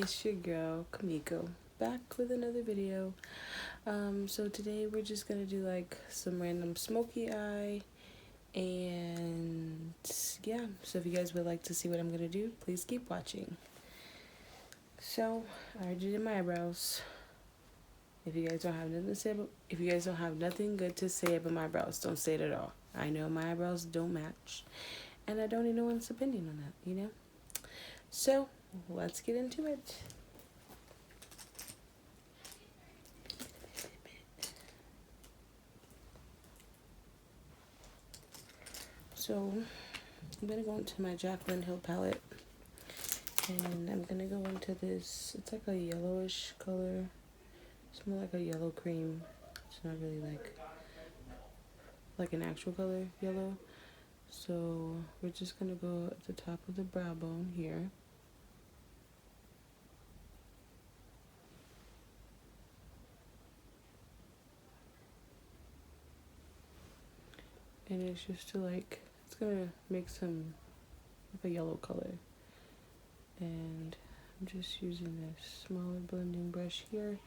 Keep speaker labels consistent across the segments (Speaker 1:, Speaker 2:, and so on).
Speaker 1: It's your girl Kamiko back with another video. So today we're just gonna do like some random smoky eye, and yeah, so if you guys would like to see what I'm gonna do, please keep watching. So I already did my eyebrows. If you guys don't have nothing to say about, if you guys don't have nothing good to say about my brows, don't say it at all. I know my eyebrows don't match, and I don't need no one's opinion on that, you know. So let's get into it. So I'm gonna go into my Jaclyn Hill palette, and I'm gonna go into this. It's like a yellowish color. It's more like a yellow cream. It's not really like an actual color yellow. So we're just gonna go at the top of the brow bone here. And it's just to it's gonna make some like a yellow color. And I'm just using this smaller blending brush here.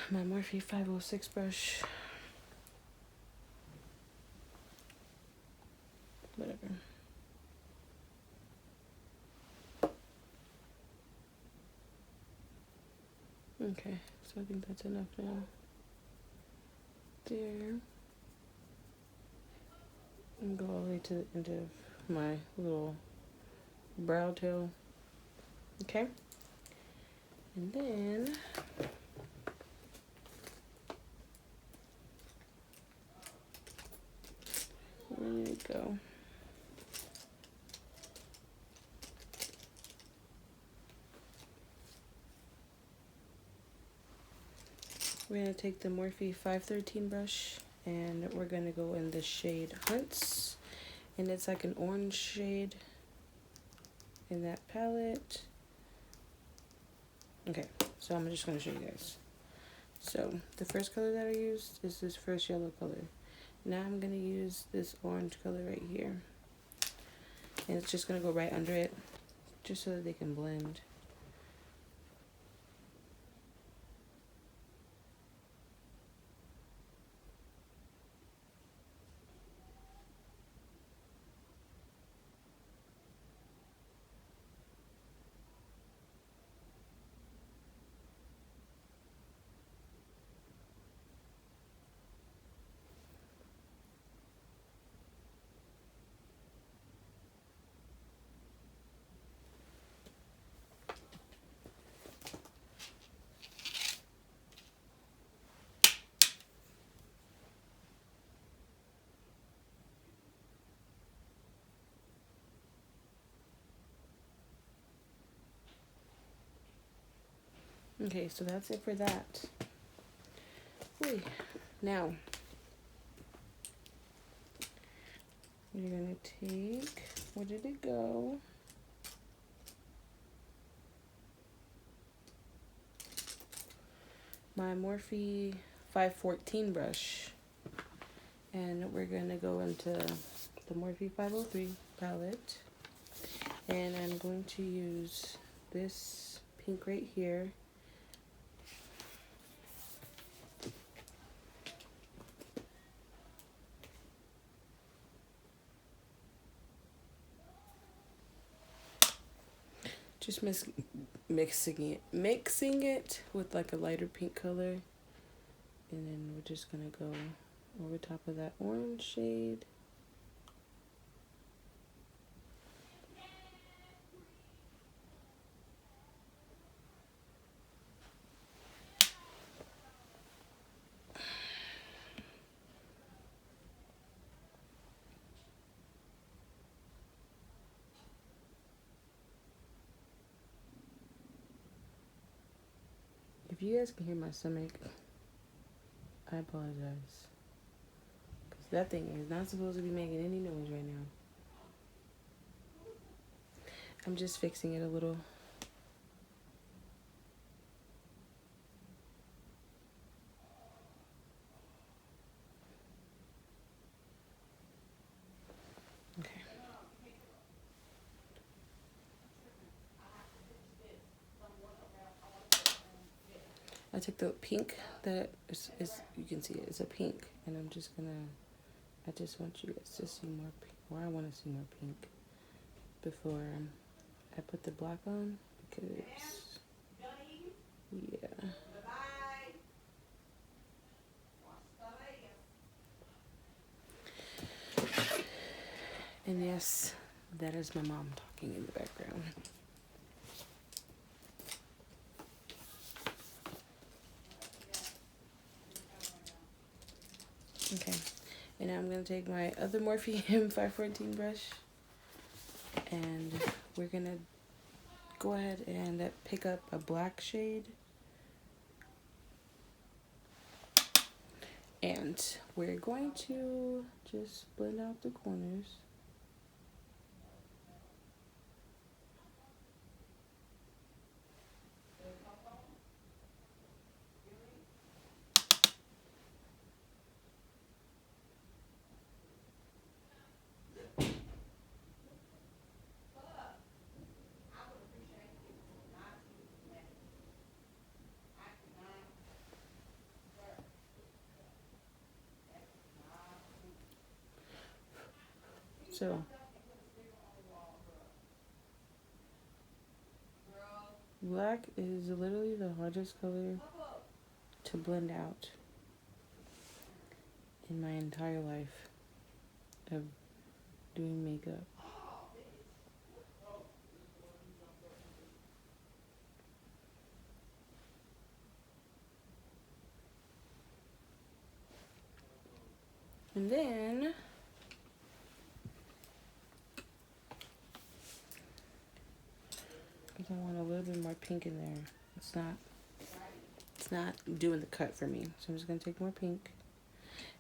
Speaker 1: My Morphe 506 brush. Whatever. Okay, so I think that's enough now. There. And go all the way to the end of my little brow tail. Okay. And then there you go. We're going to take the Morphe 513 brush, and we're going to go in the shade Hunts. And it's like an orange shade in that palette. Okay, so I'm just going to show you guys. So the first color that I used is this first yellow color. Now I'm going to use this orange color right here. And it's just going to go right under it, just so that they can blend. Okay, so that's it for that. Wait. Now, you're gonna take, where did it go? My Morphe 514 brush. And we're gonna go into the Morphe 503 palette. And I'm going to use this pink right here. Just mixing it with like a lighter pink color, and then we're just gonna go over top of that orange shade. If you guys can hear my stomach, I apologize. Because that thing is not supposed to be making any noise right now. I'm just fixing it a little. Okay. I took the pink that is you can see it. It's a pink, and I'm just gonna. I just want you guys to see more pink. Or I want to see more pink before I put the black on because yeah. And yes, that is my mom talking in the background. Okay, and now I'm gonna take my other Morphe M514 brush, and we're gonna go ahead and pick up a black shade, and we're going to just blend out the corners. So black is literally the hardest color to blend out in my entire life of doing makeup. And then I want a little bit more pink in there. It's not doing the cut for me. So I'm just gonna take more pink.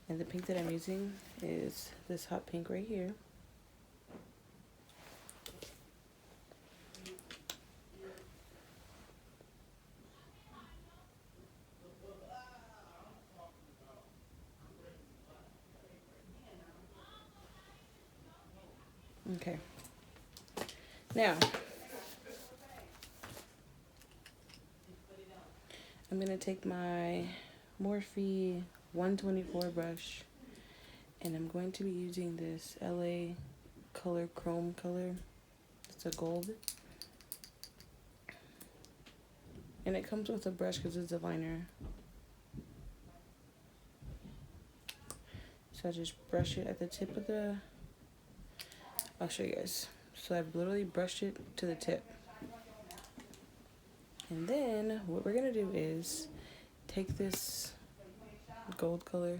Speaker 1: And the pink that I'm using is this hot pink right here. Okay. Now, I'm gonna take my Morphe 124 brush, and I'm going to be using this LA color chrome color. It's a gold. And it comes with a brush because it's a liner. So I just brush it at the tip of the... I'll show you guys. So I've literally brushed it to the tip. And then what we're gonna do is take this gold color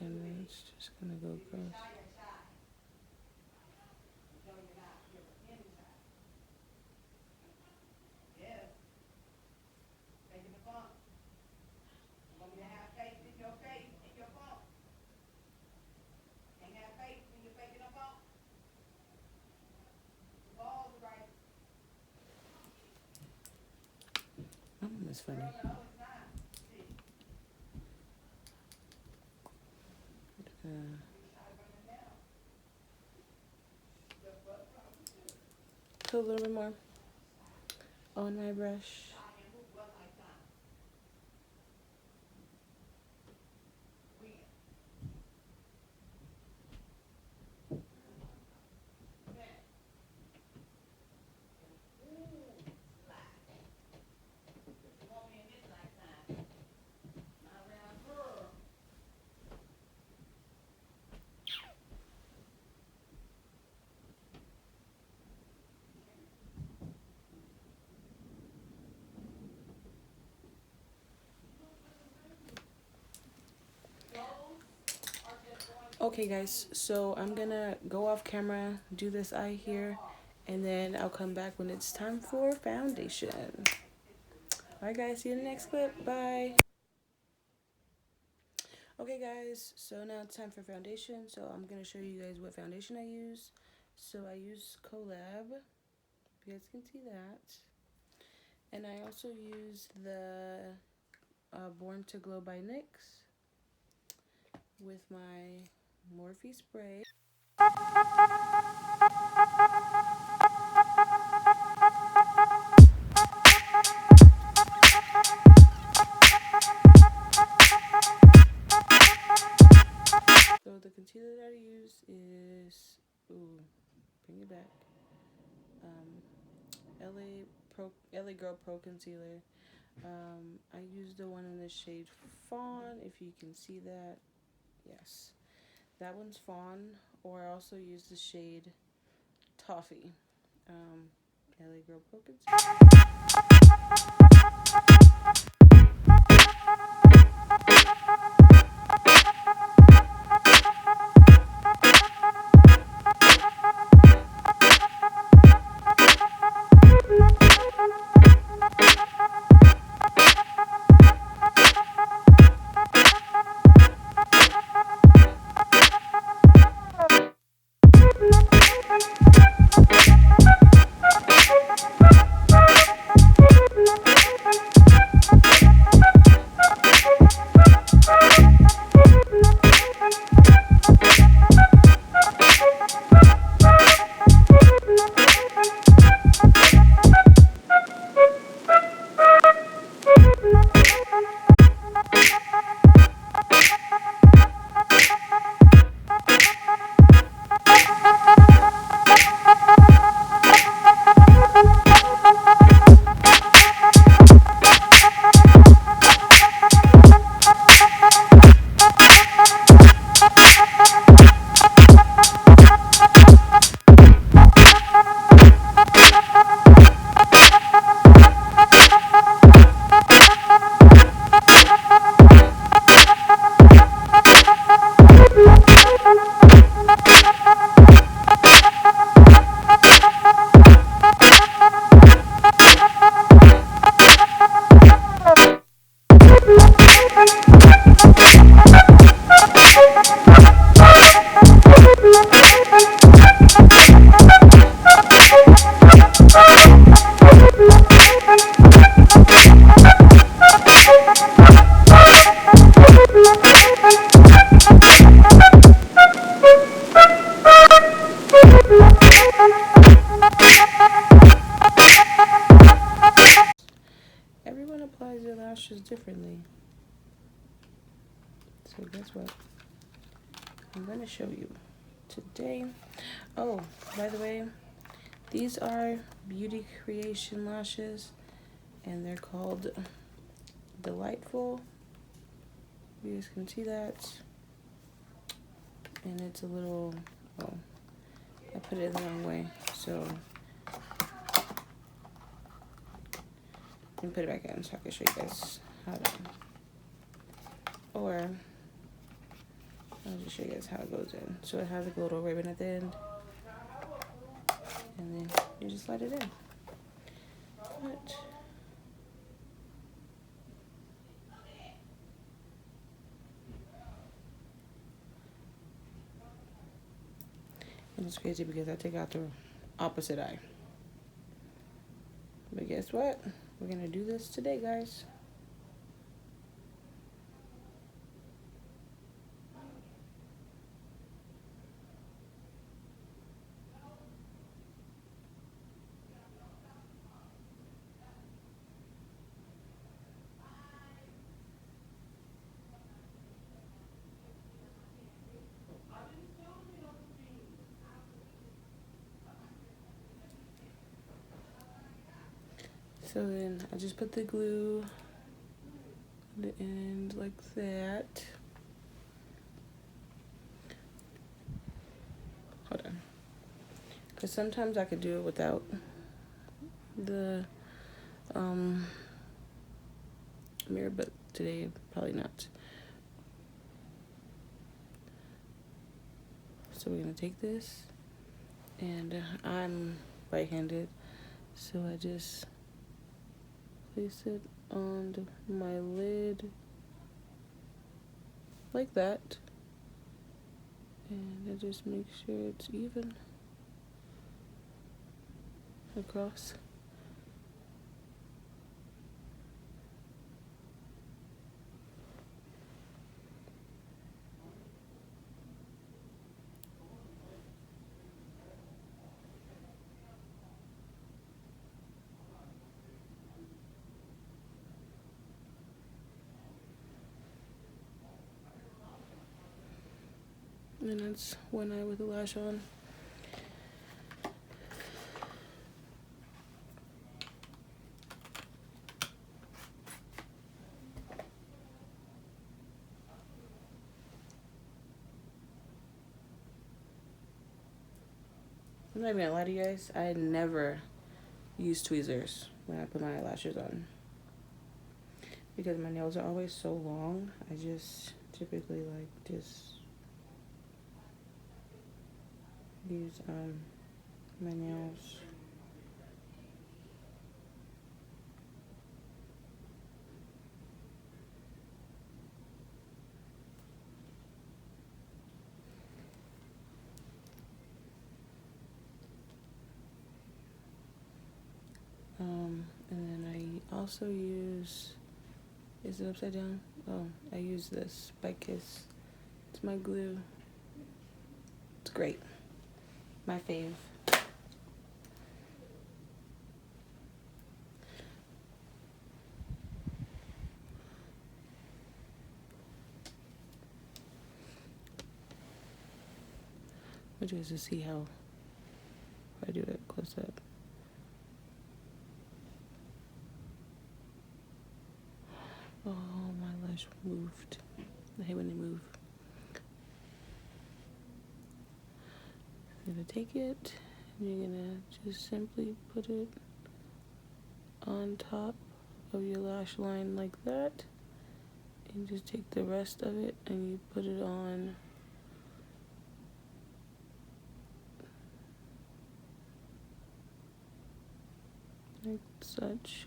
Speaker 1: and it's just gonna go across. Oh, that's funny. Put a little bit more on my brush. Okay guys, so I'm gonna go off camera, do this eye here, and then I'll come back when it's time for foundation. Alright guys, see you in the next clip. Bye. Okay guys, so now it's time for foundation. So I'm gonna show you guys what foundation I use. So I use Collab. You guys can see that. And I also use the Born to Glow by NYX with my Morphe spray. This is, ooh, bring it back. LA Girl Pro Concealer. I used the one in the shade Fawn, if you can see that. Yes, that one's Fawn. Or I also used the shade Toffee. LA Girl Pro Concealer. Everyone applies their lashes differently. So guess what? I'm going to show you today. Oh, by the way, these are Beauty Creation lashes, and they're called Delightful. You guys can see that. And it's a little, oh, I put it the wrong way. So, let me put it back in so I can show you guys how to, or I'll just show you guys how it goes in. So it has like a little ribbon at the end, and then you just slide it in. But and it's crazy because I take out the opposite eye. But guess what? We're gonna do this today, guys. So then I just put the glue at the end like that. Hold on. Because sometimes I could do it without the mirror, but today probably not. So we're going to take this, and I'm right-handed, so I just place it on my lid like that, and I just make sure it's even across. And that's one eye with a lash on. I'm not even gonna lie to you guys, I never use tweezers when I put my eyelashes on. Because my nails are always so long, I just typically like just use my nails. And then I also use, is it upside down? Oh, I use this by Kiss. It's my glue. It's great. My fave. I want you guys to see how I do it close up. Oh, my lash moved. I hate when they move. You're gonna take it and you're gonna just simply put it on top of your lash line like that. And just take the rest of it and you put it on like such.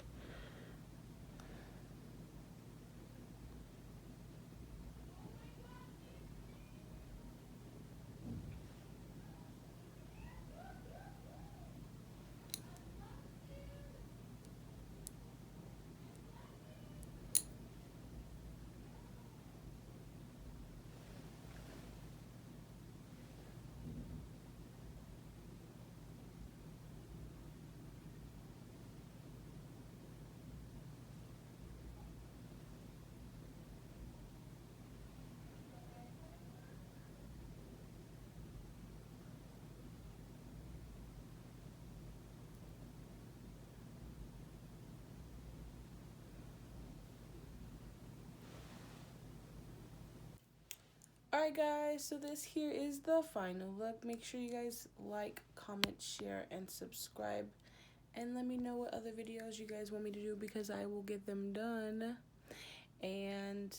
Speaker 1: Alright guys, so this here is the final look. Make sure you guys like, comment, share, and subscribe. And let me know what other videos you guys want me to do because I will get them done. And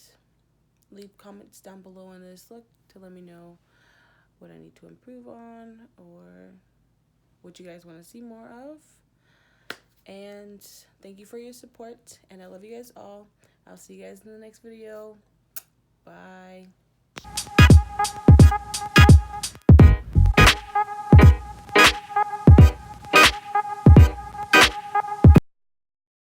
Speaker 1: leave comments down below on this look to let me know what I need to improve on or what you guys want to see more of. And thank you for your support. And I love you guys all. I'll see you guys in the next video. Bye.